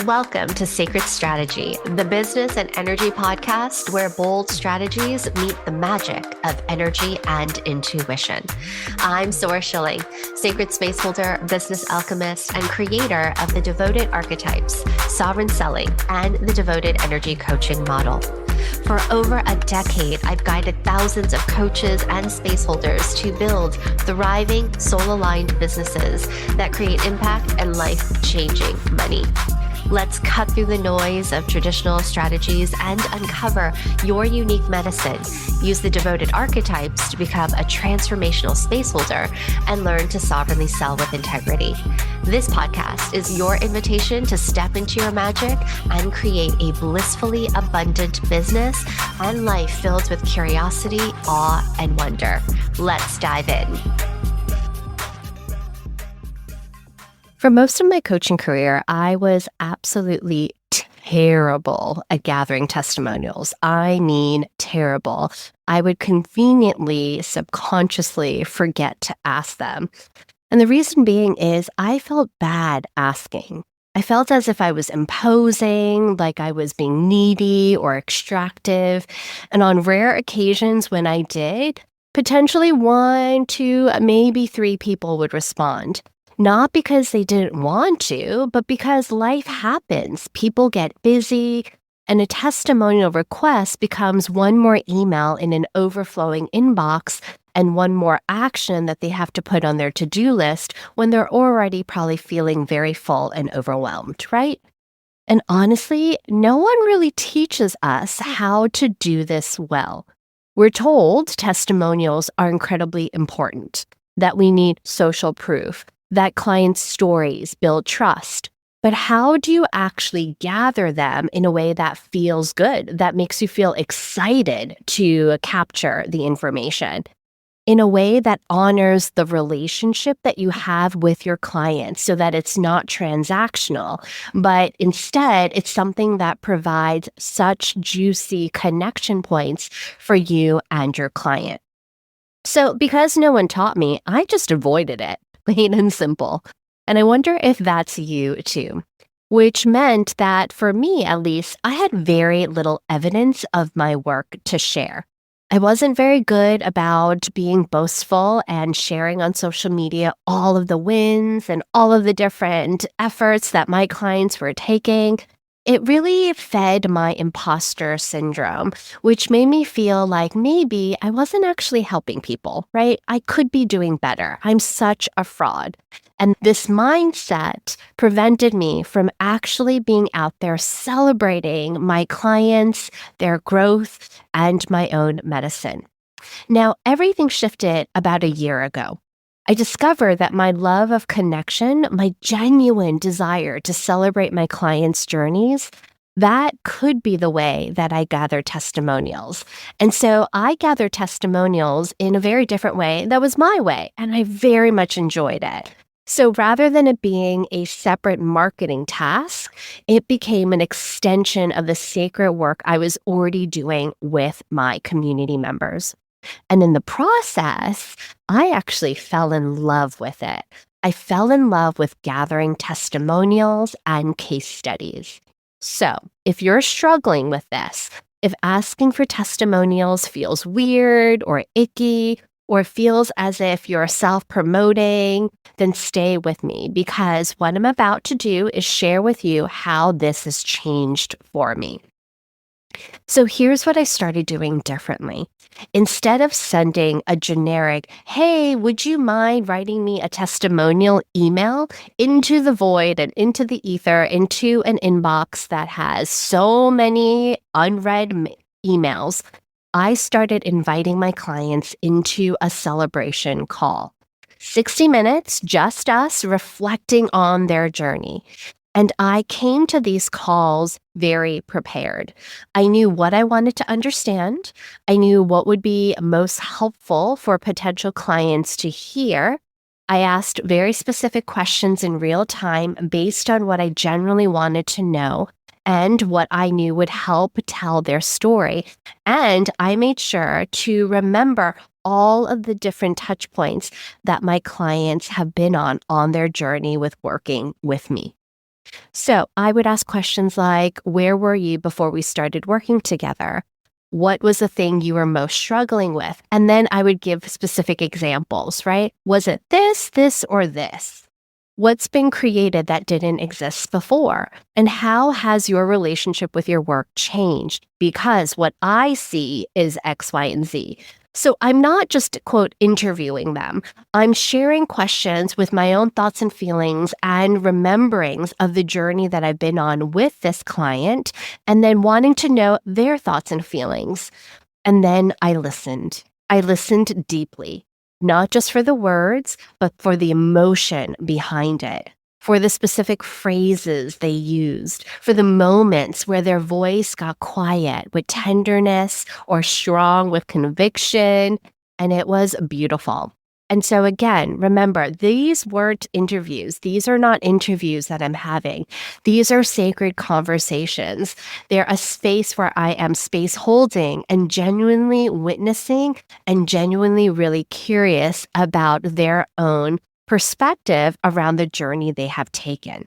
Welcome to Sacred Strategy, the business and energy podcast where bold strategies meet the magic of energy and intuition. I'm Sora Schilling, sacred spaceholder, business alchemist, and creator of the Devoted Archetypes, Sovereign Selling, and the Devoted Energy Coaching Model. For over a decade, I've guided thousands of coaches and spaceholders to build thriving, soul-aligned businesses that create impact and life-changing money. Let's cut through the noise of traditional strategies and uncover your unique medicine. Use the Devoted Archetypes to become a transformational spaceholder and learn to sovereignly sell with integrity. This podcast is your invitation to step into your magic and create a blissfully abundant business and life filled with curiosity, awe, and wonder. Let's dive in. For most of my coaching career, I was absolutely terrible at gathering testimonials. I mean, terrible. I would conveniently, subconsciously forget to ask them. And the reason being is I felt bad asking. I felt as if I was imposing, like I was being needy or extractive. And on rare occasions when I did, potentially 1, 2, maybe 3 people would respond. Not because they didn't want to, but because life happens. People get busy, and a testimonial request becomes one more email in an overflowing inbox and one more action that they have to put on their to-do list when they're already probably feeling very full and overwhelmed, right? And honestly, no one really teaches us how to do this well. We're told testimonials are incredibly important, that we need social proof, that clients' stories build trust. But how do you actually gather them in a way that feels good, that makes you feel excited to capture the information? In a way that honors the relationship that you have with your clients so that it's not transactional, but instead it's something that provides such juicy connection points for you and your client. So because no one taught me, I just avoided it. Plain and simple. And I wonder if that's you too. Which meant that for me, at least, I had very little evidence of my work to share. I wasn't very good about being boastful and sharing on social media all of the wins and all of the different efforts that my clients were taking. It really fed my imposter syndrome, which made me feel like maybe I wasn't actually helping people, right? I could be doing better. I'm such a fraud. And this mindset prevented me from actually being out there celebrating my clients, their growth, and my own medicine. Now, everything shifted about a year ago. I discovered that my love of connection, my genuine desire to celebrate my clients' journeys, that could be the way that I gather testimonials. And so I gather testimonials in a very different way. That was my way, and I very much enjoyed it. So rather than it being a separate marketing task, it became an extension of the sacred work I was already doing with my community members. And in the process, I actually fell in love with it. I fell in love with gathering testimonials and case studies. So if you're struggling with this, if asking for testimonials feels weird or icky, or feels as if you're self-promoting, then stay with me because what I'm about to do is share with you how this has changed for me. So here's what I started doing differently. Instead of sending a generic, hey, would you mind writing me a testimonial email into the void and into the ether, into an inbox that has so many unread emails, I started inviting my clients into a celebration call. 60 minutes, just us reflecting on their journey. And I came to these calls very prepared. I knew what I wanted to understand. I knew what would be most helpful for potential clients to hear. I asked very specific questions in real time based on what I generally wanted to know and what I knew would help tell their story. And I made sure to remember all of the different touch points that my clients have been on their journey with working with me. So I would ask questions like, where were you before we started working together? What was the thing you were most struggling with? And then I would give specific examples, right? Was it this, or this? What's been created that didn't exist before? And how has your relationship with your work changed? Because what I see is X, Y, and Z. So I'm not just, quote, interviewing them. I'm sharing questions with my own thoughts and feelings and rememberings of the journey that I've been on with this client, and then wanting to know their thoughts and feelings. And then I listened. I listened deeply, not just for the words, but for the emotion behind it, for the specific phrases they used, for the moments where their voice got quiet with tenderness or strong with conviction. And it was beautiful. And so, again, remember, these weren't interviews. These are not interviews that I'm having. These are sacred conversations. They're a space where I am space holding and genuinely witnessing and genuinely really curious about their own perspective around the journey they have taken.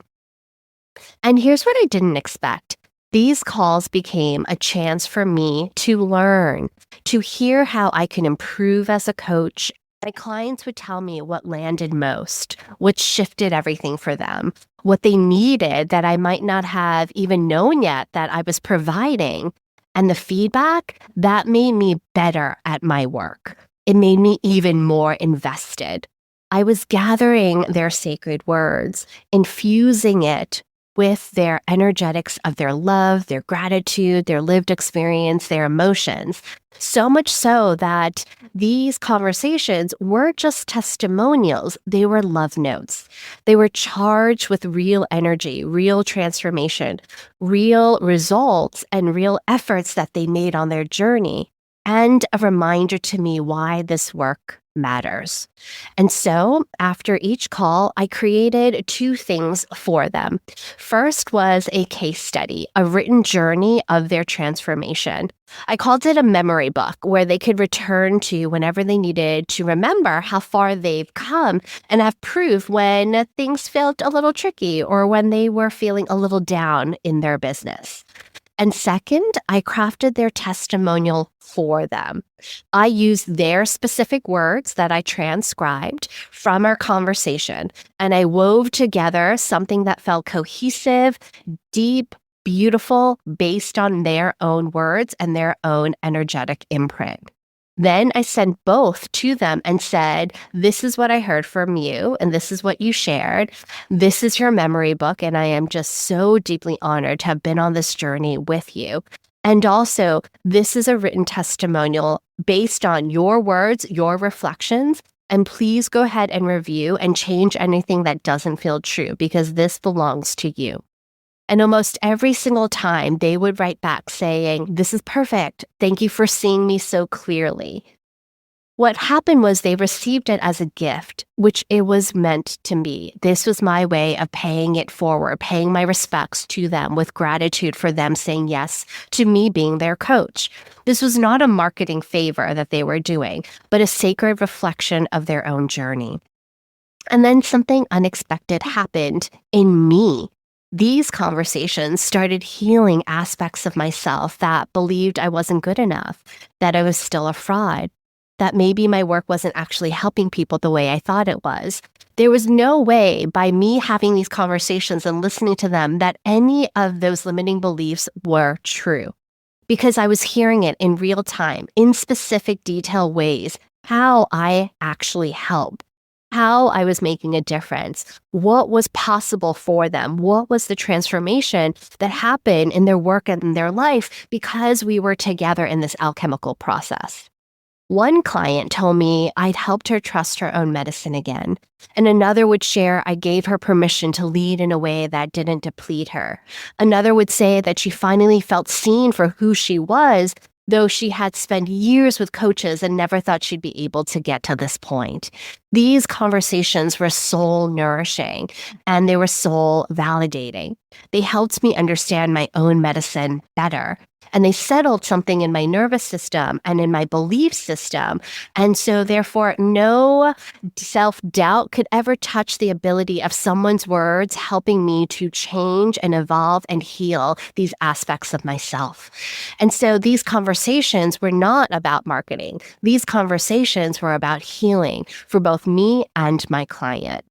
And here's what I didn't expect. These calls became a chance for me to learn, to hear how I can improve as a coach. My clients would tell me what landed most, what shifted everything for them, what they needed that I might not have even known yet that I was providing. And the feedback, that made me better at my work. It made me even more invested. I was gathering their sacred words, infusing it with their energetics of their love, their gratitude, their lived experience, their emotions. So much so that these conversations weren't just testimonials, they were love notes. They were charged with real energy, real transformation, real results, and real efforts that they made on their journey, and a reminder to me why this work matters. And so after each call, I created two things for them. First was a case study, a written journey of their transformation. I called it a memory book where they could return to whenever they needed to remember how far they've come and have proof when things felt a little tricky or when they were feeling a little down in their business. And second, I crafted their testimonial for them. I used their specific words that I transcribed from our conversation, and I wove together something that felt cohesive, deep, beautiful, based on their own words and their own energetic imprint. Then I sent both to them and said, this is what I heard from you, and this is what you shared. This is your memory book, and I am just so deeply honored to have been on this journey with you. And also, this is a written testimonial based on your words, your reflections, and please go ahead and review and change anything that doesn't feel true because this belongs to you. And almost every single time they would write back saying, this is perfect. Thank you for seeing me so clearly. What happened was they received it as a gift, which it was meant to me. This was my way of paying it forward, paying my respects to them with gratitude for them saying yes to me being their coach. This was not a marketing favor that they were doing, but a sacred reflection of their own journey. And then something unexpected happened in me. These conversations started healing aspects of myself that believed I wasn't good enough, that I was still a fraud, that maybe my work wasn't actually helping people the way I thought it was. There was no way by me having these conversations and listening to them that any of those limiting beliefs were true, because I was hearing it in real time, in specific detailed ways, how I actually helped, how I was making a difference, what was possible for them, what was the transformation that happened in their work and in their life because we were together in this alchemical process. One client told me I'd helped her trust her own medicine again, and another would share I gave her permission to lead in a way that didn't deplete her. Another would say that she finally felt seen for who she was, though she had spent years with coaches and never thought she'd be able to get to this point. These conversations were soul-nourishing, and they were soul-validating. They helped me understand my own medicine better. and they settled something in my nervous system and in my belief system. And so therefore, no self-doubt could ever touch the ability of someone's words helping me to change and evolve and heal these aspects of myself. And so these conversations were not about marketing. These conversations were about healing for both me and my client.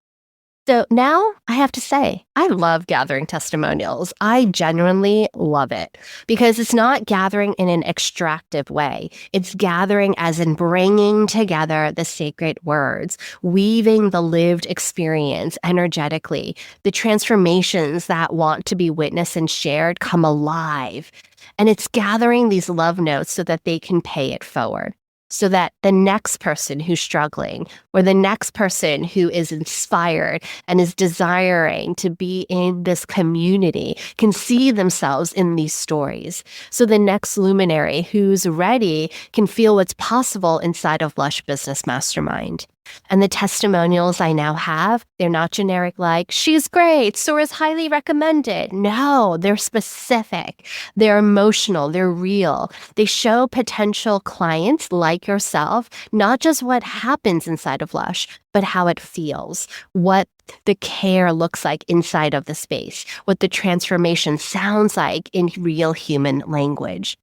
So now I have to say, I love gathering testimonials. I genuinely love it because it's not gathering in an extractive way. It's gathering as in bringing together the sacred words, weaving the lived experience energetically. The transformations that want to be witnessed and shared come alive. And it's gathering these love notes so that they can pay it forward. So that the next person who's struggling or the next person who is inspired and is desiring to be in this community can see themselves in these stories. So the next luminary who's ready can feel what's possible inside of Lush Business Mastermind. And the testimonials I now have, they're not generic like, she's great, Sora's highly recommended. No, they're specific. They're emotional. They're real. They show potential clients like yourself, not just what happens inside of Lush, but how it feels, what the care looks like inside of the space, what the transformation sounds like in real human language.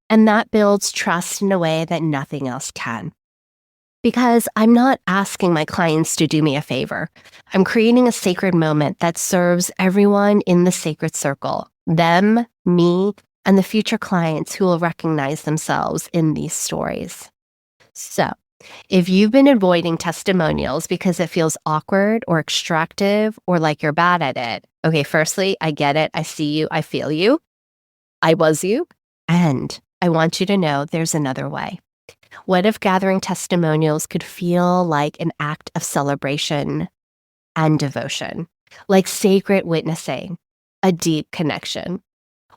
And that builds trust in a way that nothing else can. Because I'm not asking my clients to do me a favor. I'm creating a sacred moment that serves everyone in the sacred circle, them, me, and the future clients who will recognize themselves in these stories. So, if you've been avoiding testimonials because it feels awkward or extractive or like you're bad at it, okay, firstly, I get it. I see you. I feel you. I was you. And I want you to know there's another way. What if gathering testimonials could feel like an act of celebration and devotion, like sacred witnessing, a deep connection?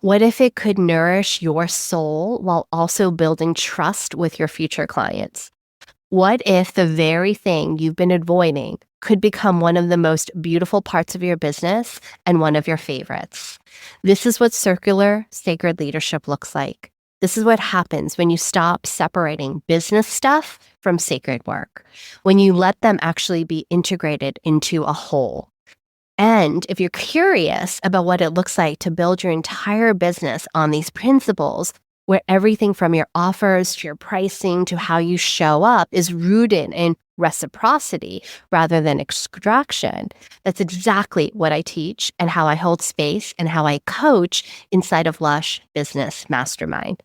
What if it could nourish your soul while also building trust with your future clients? What if the very thing you've been avoiding could become one of the most beautiful parts of your business and one of your favorites? This is what circular, sacred leadership looks like. This is what happens when you stop separating business stuff from sacred work, when you let them actually be integrated into a whole. And if you're curious about what it looks like to build your entire business on these principles, where everything from your offers to your pricing to how you show up is rooted in reciprocity rather than extraction, that's exactly what I teach and how I hold space and how I coach inside of Lush Business Mastermind.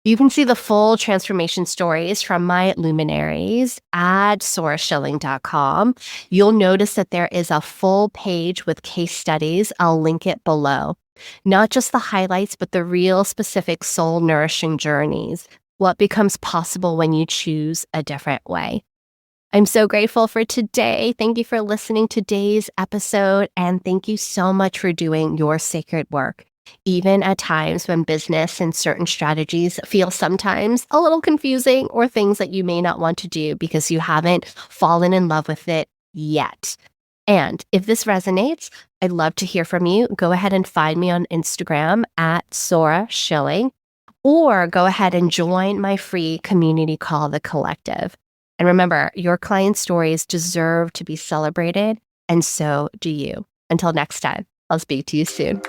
You can see the full transformation stories from my luminaries at soraschilling.com. You'll notice that there is a full page with case studies. I'll link it below. Not just the highlights, but the real specific soul-nourishing journeys. What becomes possible when you choose a different way. I'm so grateful for today. Thank you for listening to today's episode, and thank you so much for doing your sacred work. Even at times when business and certain strategies feel sometimes a little confusing or things that you may not want to do because you haven't fallen in love with it yet. And if this resonates, I'd love to hear from you. Go ahead and find me on Instagram at Sora Schilling, or go ahead and join my free community call, The Collective. And remember, your client stories deserve to be celebrated, and so do you. Until next time, I'll speak to you soon.